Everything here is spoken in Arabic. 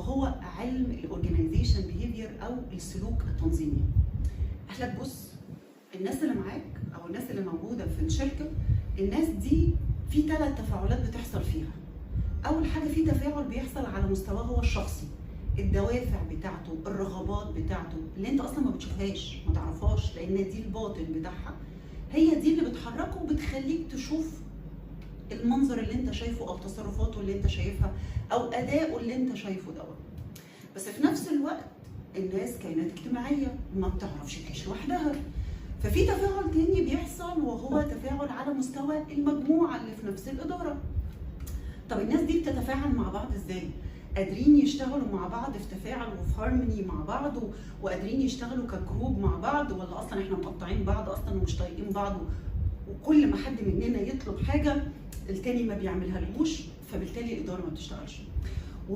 وهو علم الاورجنايزيشن بيهيفير او السلوك التنظيمي. قال لك بص، الناس اللي معاك او الناس اللي موجوده في الشركه، الناس دي في 3 تفاعلات بتحصل فيها. اول حاجه في تفاعل بيحصل على مستواه هو الشخصي، الدوافع بتاعته، الرغبات بتاعته اللي انت اصلا ما بتشوفهاش ما تعرفهاش، لان دي الباطن بتاعها، هي دي اللي بتحركه وبتخليك تشوف المنظر اللي انت شايفه او تصرفاته اللي انت شايفها او اداؤه اللي انت شايفه دوت. بس في نفس الوقت الناس كائنات اجتماعيه ما بتعرفش تعيش لوحدها، ففي تفاعل تاني بيحصل وهو تفاعل على مستوى المجموعه اللي في نفس الاداره. طب الناس دي بتتفاعل مع بعض ازاي؟ قادرين يشتغلوا مع بعض في تفاعل وفي هارموني مع بعض وقادرين يشتغلوا كجروب مع بعض، ولا اصلا احنا مقطعين بعض اصلا ومش طايقين بعض، وكل ما حد مننا يطلب حاجه التاني ما بيعملها لهوش، فبالتالي الاداره ما بتشتغلش.